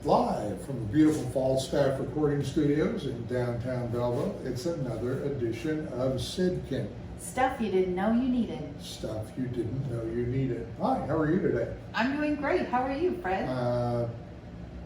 Live from the beautiful Falstaff Recording Studios in downtown Belleville, it's another edition of Sydkyn. Stuff you didn't know you needed. Stuff you didn't know you needed. Hi, how are you today? I'm doing great. How are you, Fred?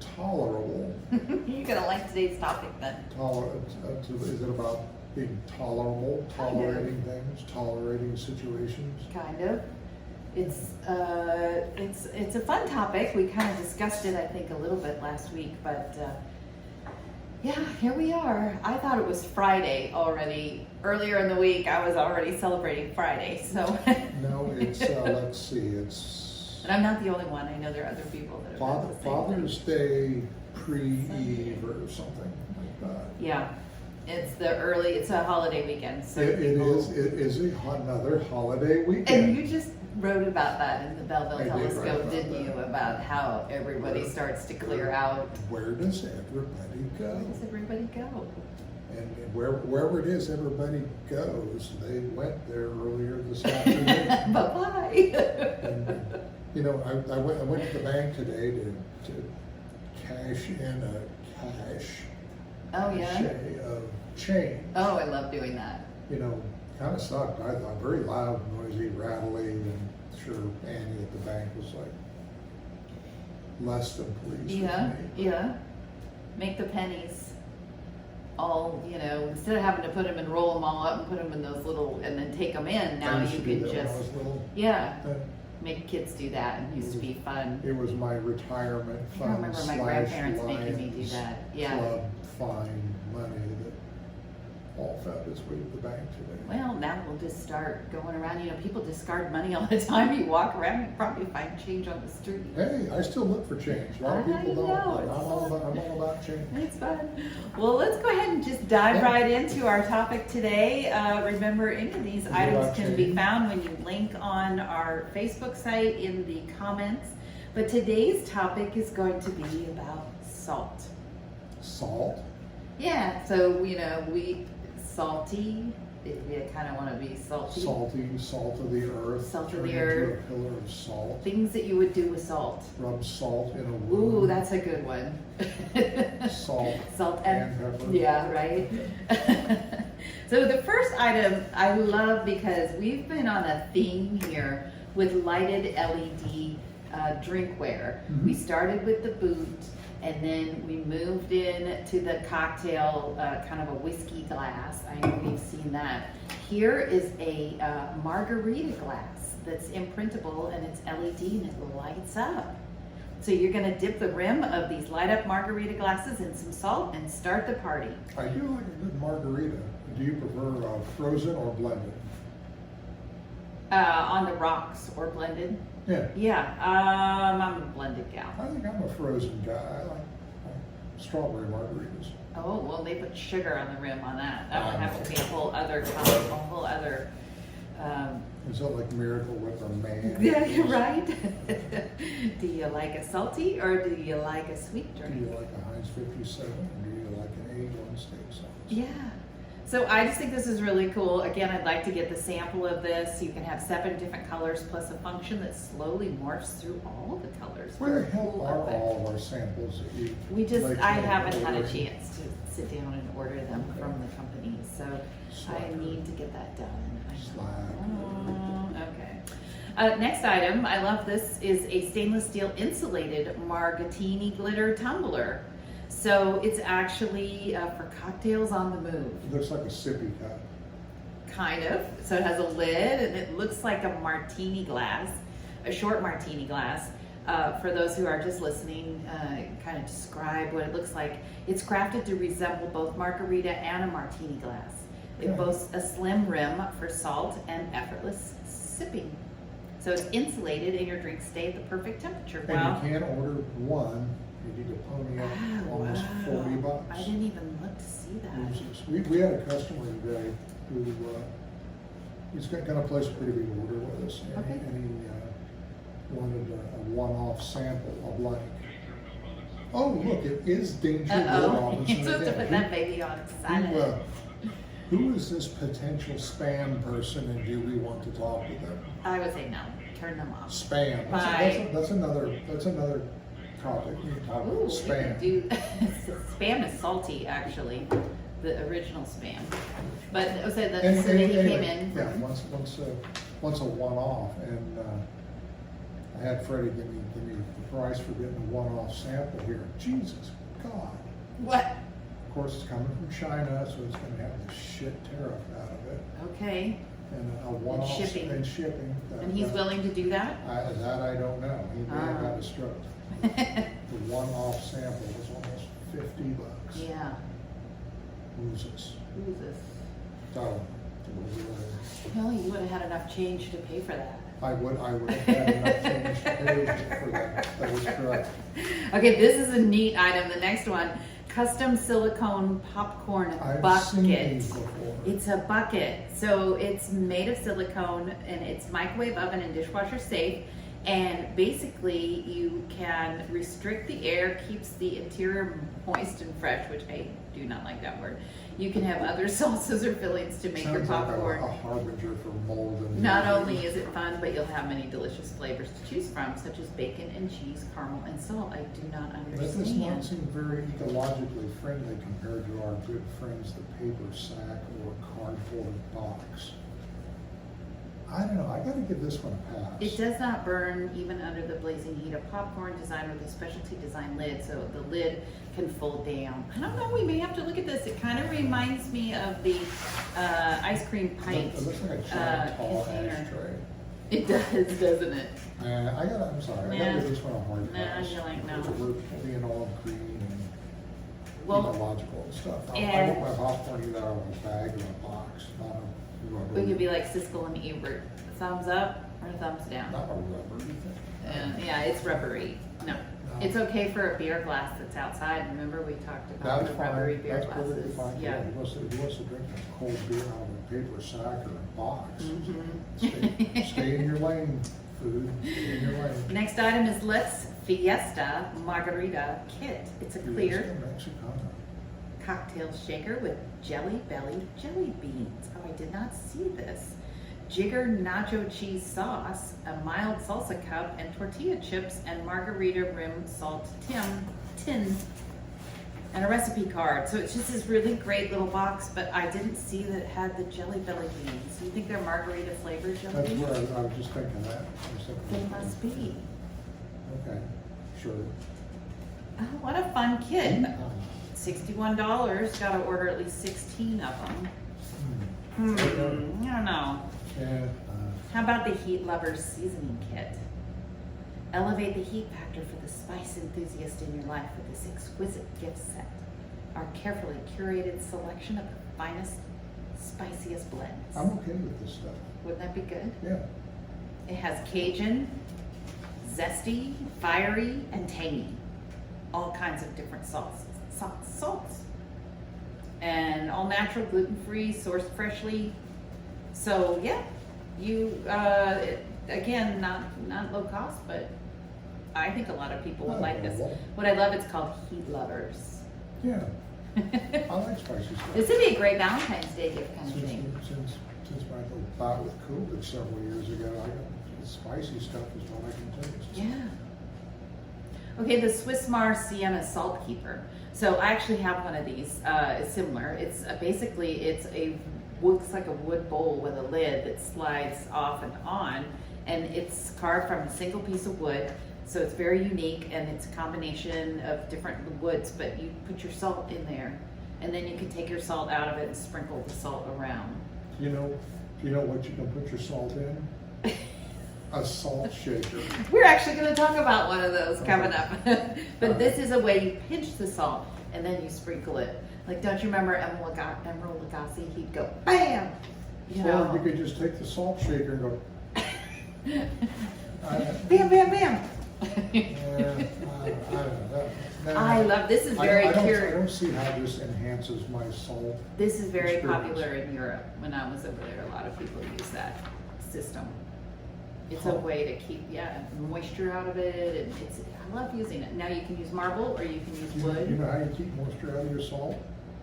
Tolerable. You're going to like today's topic then. Is it about being tolerable, tolerating things, tolerating situations? Kind of. It's a fun topic. We kind of discussed it, I think, a little bit last week, but yeah, here we are. I thought it was Friday already. Earlier in the week, I was already celebrating Friday, so. No, it's, let's see, it's. And I'm not the only one. I know there are other people that are Father's Day pre-Eve or something like that. Yeah, it's a holiday weekend. So It is another holiday weekend. And you just wrote about that in the Belleville Telescope, didn't you? About how everybody starts to clear out. Where does everybody go? Where does everybody go? And wherever it is everybody goes, they went there earlier this afternoon. Bye-bye. And, you know, I went to the bank today to cash in a cash of change. Oh, I love doing that. You know, kind of sucked. I thought very loud, noisy, rattly, and sure Annie at the bank was like less than pleased with me. Yeah. Make the pennies all, you know, instead of having to put them and roll them all up and put them in those little, and then take them in, now you can just, make kids do that, and it used to be fun. It was my retirement fund. I remember my grandparents making me do that. Yeah. Club fine money that all found its way to the bank today. Well, now we'll just start going around. You know, people discard money all the time. You walk around, you probably find change on the street. Hey, I still look for change. A lot of people don't. I'm all about change. It's fun. Well, let's go ahead and just dive right into our topic today. Remember, any of these items can be found when you link on our Facebook site in the comments. But today's topic is going to be about salt. Salt? Yeah, so, you know, salty. We kind of want to be salty. Salty, salt of the earth. Salt of turn the earth. into a pillar of salt. Things that you would do with salt. Rub salt in a wound. Ooh, that's a good one. Salt and pepper. Yeah, right? So the first item I love because we've been on a theme here with lighted LED drinkware. Mm-hmm. We started with the boot, and then we moved in to the cocktail, kind of a whiskey glass. I know we've seen that. Here is a margarita glass that's imprintable, and it's LED and it lights up. So you're gonna dip the rim of these light up margarita glasses in some salt and start the party. I do like a good margarita. Do you prefer frozen or blended? On the rocks or blended? Yeah. Yeah, I'm a blended gal. I think I'm a frozen guy. I like strawberry margaritas. Oh, well, they put sugar on the rim on that. That would have to be a whole other color, a whole other. Is that like Miracle Whip or Man? Yeah, you're right. Do you like a salty or do you like a sweet drink? Do you like a Heinz 57 or do you like an A1 steak sauce? Yeah. So I just think this is really cool. Again, I'd like to get the sample of this. You can have 7 different colors plus a function that slowly morphs through all the colors. Where the hell are all of our samples that you I haven't had a chance to sit down and order them from the company, so I need to get that done. Okay. Next item, I love this, is a stainless steel insulated martini glitter tumbler. So it's actually for cocktails on the move. It looks like a sippy cup. Kind of. So it has a lid and it looks like a martini glass, a short martini glass. For those who are just listening, kind of describe what it looks like. It's crafted to resemble both margarita and a martini glass. It boasts a slim rim for salt and effortless sipping. So it's insulated and your drinks stay at the perfect temperature. And you can't order one. You need to pony up almost $40. I didn't even look to see that. We had a customer today who he's going to place a pretty big order with us, and he wanted a one-off sample, a blank. Oh, look, it is Danger Will Robinson. You're supposed to put that baby on silent. Who is this potential spam person, and do we want to talk with them? I would say no. Turn them off. Spam. That's another topic. We can talk about Ooh, spam. we could do Spam is salty, actually, the original Spam. But so that so then he came in. Yeah, once a one-off, and I had Freddie give me the price for getting a one-off sample here. Jesus God! What? Of course, it's coming from China, so it's going to have the shit tariff out of it, Okay. and a one-off shipping. and shipping. And he's willing to do that? That I don't know. He may have got a stroke. The one-off sample was almost $50. Yeah. Loses. Who's this? So, Well, you would have had enough change to pay for that. I would have had enough change to pay for that. That is correct. Okay, this is a neat item. The next one, custom silicone popcorn I've bucket. seen these before. It's a bucket. So it's made of silicone and it's microwave oven and dishwasher safe. And basically you can restrict the air, keeps the interior moist and fresh, which I do not like that word. You can have other sauces or fillings to make your Sounds like popcorn. a harbinger for mold. And Not only is it fun, but you'll have many delicious flavors to choose from, such as bacon and cheese, caramel and salt. I do not That does not understand. seem very ecologically friendly compared to our good friends, the paper sack or cardboard box. I don't know, I gotta give this one a pass. It does not burn even under the blazing heat of popcorn, designed with a specialty design lid, so the lid can fold down. I don't know, we may have to look at this. It kind of reminds me of the ice cream pint It looks like a giant tall container. ashtray. It does, doesn't it? I'm sorry, I gotta give this one a hard Nah, pass. you're like, no. We're being all green and Well, ecological and stuff. I and- want my popcorn either out of a bag or a box, not a rubber. we could be like Siskel and Ebert. Thumbs up or thumbs down? Not a rubber, you think? Yeah, it's rubbery. No. It's okay for a beer glass that's outside. Remember we talked about That's the rubbery fine, beer that's perfectly glasses? fine. Yeah. He wants to drink a cold beer out of a paper sack or a box. Mhm. Stay in your lane, food, stay in your lane. Next item is Let's Fiesta Margarita Kit. It's a clear Fiesta Mexicana. cocktail shaker with jelly belly jelly beans. Oh, I did not see this. Jigger nacho cheese sauce, a mild salsa cup, and tortilla chips and margarita rim salt tin, and a recipe card. So it's just this really great little box, but I didn't see that it had the jelly belly beans. You think they're margarita flavored jelly That's beans? where I was just thinking that. I was thinking They that. must be. Okay, sure. Oh, what a fun kit. Uh, $61. Got to order at least 16 of them. I don't know. Yeah, How about the Heat Lovers Seasoning Kit? Elevate the heat factor for the spice enthusiast in your life with this exquisite gift set. Our carefully curated selection of the finest, spiciest blends. I'm okay with this stuff. Wouldn't that be good? Yeah. It has Cajun, zesty, fiery, and tangy. All kinds of different salts. And all natural, gluten-free, sourced freshly. So yeah, you again, not low cost, but I think a lot of people would like this. What I love, it's called Heat Lovers. Yeah, I like spicy stuff. This would be a great Valentine's Day gift kind of thing. Since my little bout with COVID several years ago, I got spicy stuff is what I can taste. Yeah. Okay, the Swiss Mar Sienna Salt Keeper. So I actually have one of these. It's similar. It's looks like a wood bowl with a lid that slides off and on, and it's carved from a single piece of wood. So it's very unique, and it's a combination of different woods. But you put your salt in there, and then you can take your salt out of it and sprinkle the salt around. You know what you can put your salt in? A salt shaker. We're actually going to talk about one of those coming up. But this is a way you pinch the salt and then you sprinkle it. Like, don't you remember Emeril Lagasse? He'd go, bam! Or you could just take the salt shaker and go, bam, bam, bam! I love this. Is very I curious. don't see how this enhances my salt. This is very experience. popular in Europe. When I was over there, a lot of people use that system. It's a way to keep moisture out of it, and I love using it. Now you can use marble or you can use wood. You know how you keep moisture out of your salt?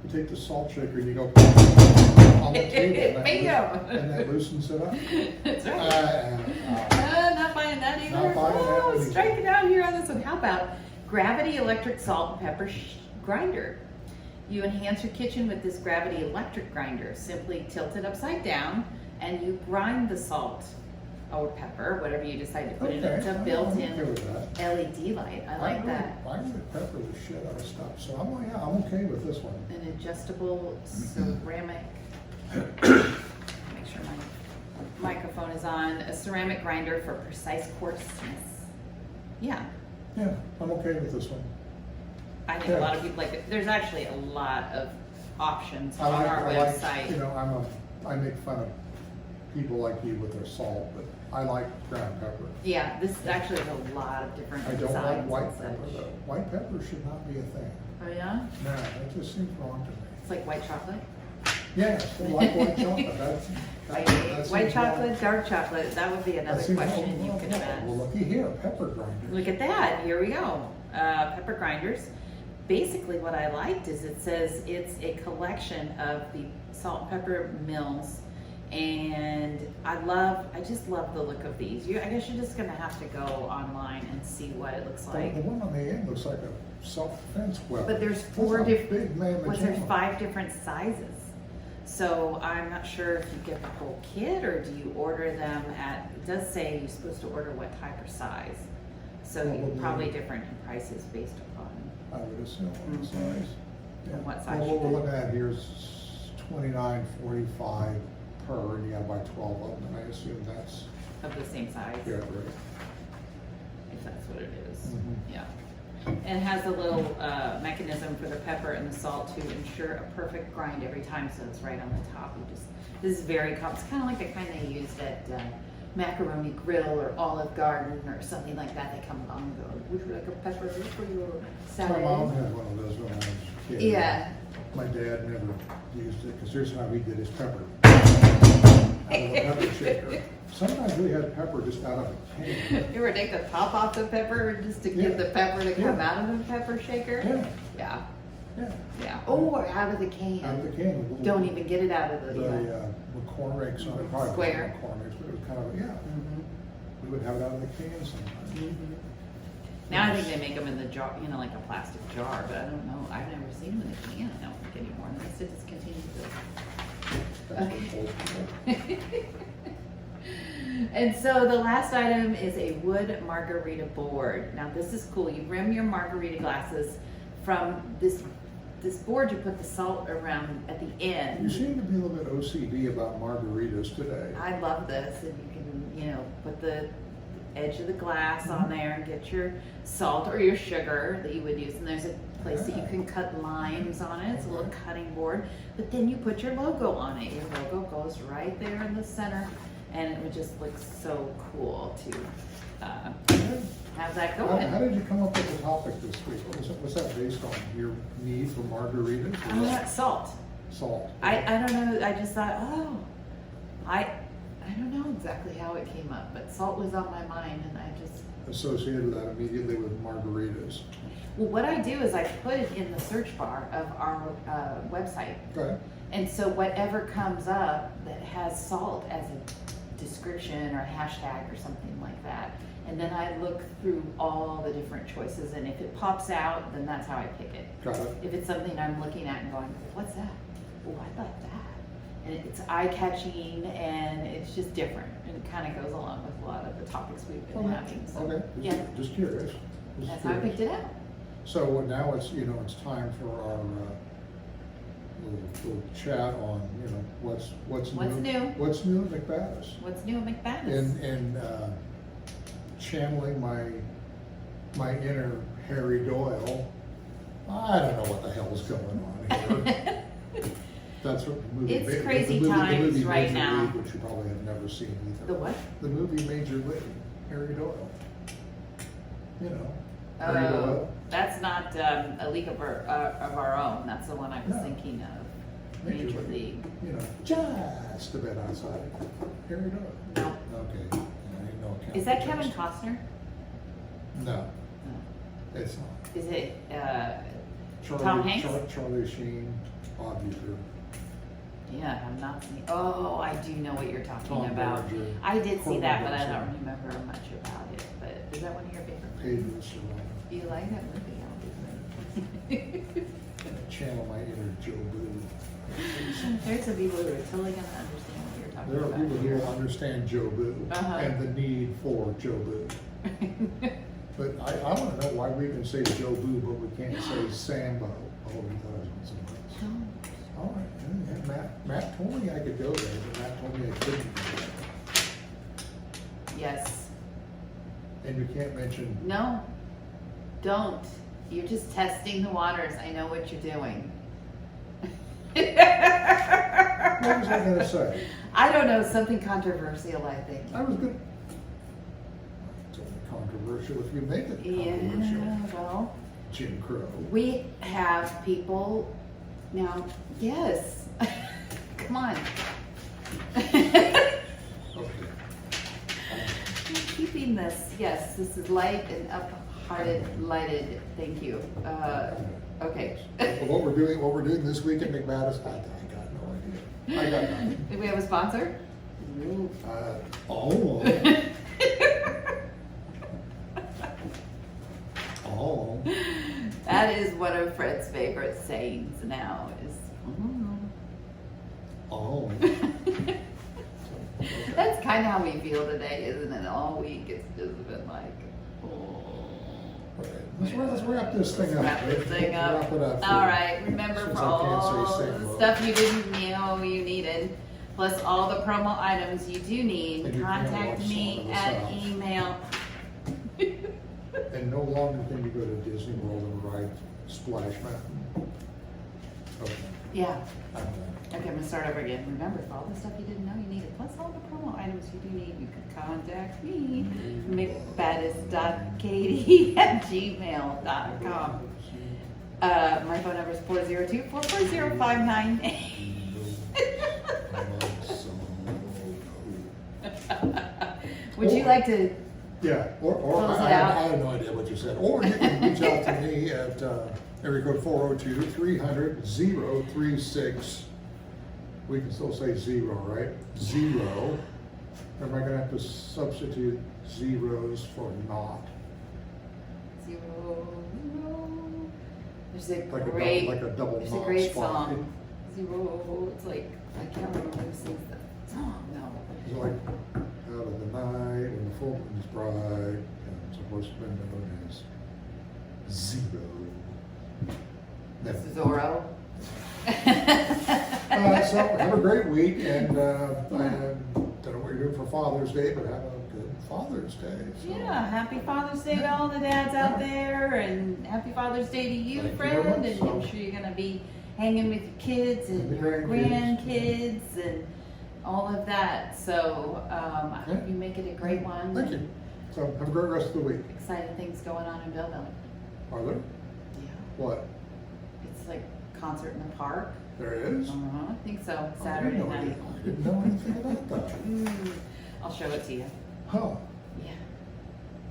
You take the salt shaker and you go on the table, and that loosens it up. That's right. Not buying that either. Not buying that one either. Strike it out here on this one. How about Gravity electric salt and pepper grinder. You enhance your kitchen with this gravity electric grinder. Simply tilt it upside down and you grind the salt or pepper, whatever you decide to put in it. It's a built-in LED light. I like that. I really pepper the shit out of stuff, so I'm okay with this one. An adjustable ceramic, make sure my microphone is on, a ceramic grinder for precise coarseness. Yeah. Yeah, I'm okay with this one. I think a lot of people like it. There's actually a lot of options on our website. I make fun of people like you with their salt, but I like ground pepper. Yeah, this actually has a lot of different I don't designs. like white pepper though. White pepper should not be a thing. Oh yeah? No, that just seems wrong to me. It's like white chocolate? Yeah, I like white chocolate. White chocolate, dark chocolate, that would be another question you could have asked. Well, looky here, pepper grinders. Look at that, here we go. Pepper grinders. Basically what I liked is it says it's a collection of the salt and pepper mills, and I just love the look of these. I guess you're just gonna have to go online and see what it looks like. The one on the end looks like a self-defense weapon. But there's there's 5 different sizes. So I'm not sure if you get the whole kit or do you order them it does say you're supposed to order what type or size. So probably different in prices based upon. I would assume on the size. Yeah. And what size? Well, what we're looking at here is $29.45 per, and you gotta buy 12 of them, and I assume that's. Of the same size? Yeah, right. If that's what it is. Mm-hmm. Yeah. And it has a little mechanism for the pepper and the salt to ensure a perfect grind every time, so it's right on the top. This is very common. It's kind of like the kind they used at Macaroni Grill or Olive Garden or something like that. They come along and go, would you like a pepper for your salad? My mom had one of those when I was a kid. Yeah. My dad never used it, because here's how he did his pepper. Out of a pepper shaker. Sometimes we had pepper just out of a can. You ever take the top off the pepper just to get the pepper to come out of the pepper shaker? Yeah. Yeah. Yeah. Yeah. Oh, or out of the can. Out of the can. Don't even get it out of the McCormick's on it. Probably square. McCormick's, but it was kind of, Mm-hmm. we would have it out of the can sometimes. Mm-hmm. Now I think they make them in the jar, like a plastic jar, but I don't know. I've never seen them in a can, I don't think anymore, unless it discontinued this. That's what old people. And so the last item is a wood margarita board. Now this is cool. You rim your margarita glasses from this board. You put the salt around at the end. You seem to be a little bit OCD about margaritas today. I love this, and you can, put the edge of the glass on there and get your salt or your sugar that you would use. And there's a place that you can cut limes on it. It's a little cutting board. But then you put your logo on it. Your logo goes right there in the center, and it would just look so cool to have that going. How did you come up with the topic this week? What's that based on? Your need for margaritas? Salt. Salt. I don't know. I just thought, I don't know exactly how it came up, but salt was on my mind, and I just associated that immediately with margaritas. Well, what I do is I put it in the search bar of our website. Okay. And so whatever comes up that has salt as a description or a hashtag or something like that, and then I look through all the different choices, and if it pops out, then that's how I pick it. Got it. If it's something I'm looking at and going, what's that? Oh, I like that. And it's eye-catching, and it's just different, and it kind of goes along with a lot of the topics we've been having. So, okay. yeah, Just curious. that's how I picked it out. So now it's it's time for our little chat on what's new. What's new at McBaddis? What's new at McBaddis? In channeling my inner Harry Doyle, I don't know what the hell's going on here. That's what the movie. It's crazy times right now. League, which you probably have never seen either. The what? The movie Major League. Harry Doyle. Harry Oh, Doyle. that's not A League of Our Own. That's the one I was thinking of. Major League. Just a bit outside. Harry Doyle. No. Okay. Is that Kevin Costner? No, No. it's not. Is it Tom Hanks? Charlie Sheen, Bob Uecker. Yeah, I'm not seeing. Oh, I do know what you're talking Tom about. Berenger, I did see that, but I Corbin don't remember much about it. But is that one of your favorites? Pages. You like that movie? Channel my inner Joe Boo. There's some people who are totally gonna understand what you're talking There are about. people who will understand Joe Boo and the need for Joe Boo. But I want to know why we can say Joe Boo, but we can't say Sambo. Oh, we thought it was something else. All right, yeah, Matt told me I could go there, but Matt told me I couldn't go there. Yes. And you can't mention. No, don't. You're just testing the waters. I know what you're doing. What was I going to say? I don't know, something controversial, I think. I was good. It's only controversial if you make it controversial. Yeah, well, Jim Crow. we have people now. Yes. Come on. Okay. Keeping this. Yes, this is light and up-hearted, lighted. Thank you. Okay. What we're doing this week at McManus, I got no idea. I got nothing. Do we have a sponsor? Oh. Oh. That is one of Fred's favorite sayings now is, Oh. That's kind of how we feel today, isn't it? All week it's just been like, oh. Let's wrap this thing up. Wrap this thing up. Wrap it up. All right. Remember, Since for I can't say all Sambo. the stuff you didn't know you needed, plus all the promo items you do need, And you can't contact watch me Song of the at South. email. And no longer can you go to Disney World and ride Splash Mountain. Okay. Yeah. I'm done. Okay, I'm gonna start over again. Remember, for all the stuff you didn't know you needed, plus all the promo items you do need, you could contact me, mcbaddis.katie@gmail.com. My phone number is 402-440-598. Would you like to? Yeah, or Close it I out. have no idea what you said. Or you can reach out to me at area code 402-300-036. We can still say 0, right? 0. Am I going to have to substitute zeros for not? 0. There's a Like great, like a double there's a not great spot. song. 0. It's like, I can't remember who sings the song. No. It's like out of the night when the full moon is bright, and it's supposed to be known as 0. Never. Zorro. So have a great week, and I don't know what you're doing for Father's Day, but have a good Father's Day. So. Yeah, happy Father's Day to all the dads out there, and happy Father's Day to you, Thank you Fred. very much. And I'm sure you're gonna be hanging with your kids and The your grandkids. grandkids and all of that. So I hope you make it a great one. Thank you. So have a great rest of the week. Exciting things going on in Belleville. Are there? Yeah, What? it's like concert in the park. There is? I think so. I Saturday didn't know night. anything. I didn't know anything about that. I'll show it to you. Huh. Yeah,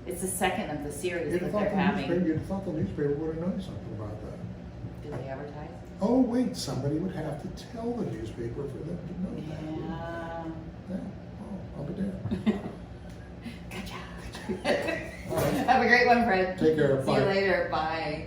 it's the second of the series You'd that have they're having. you'd thought the newspaper would have known something about that. Do they advertise? Oh, wait, somebody would have to tell the newspaper for them to know that. Yeah. Yeah. Oh, I'll be damned. Good job. All right. Have a great one, Fred. Take care. See Bye. you later. Bye.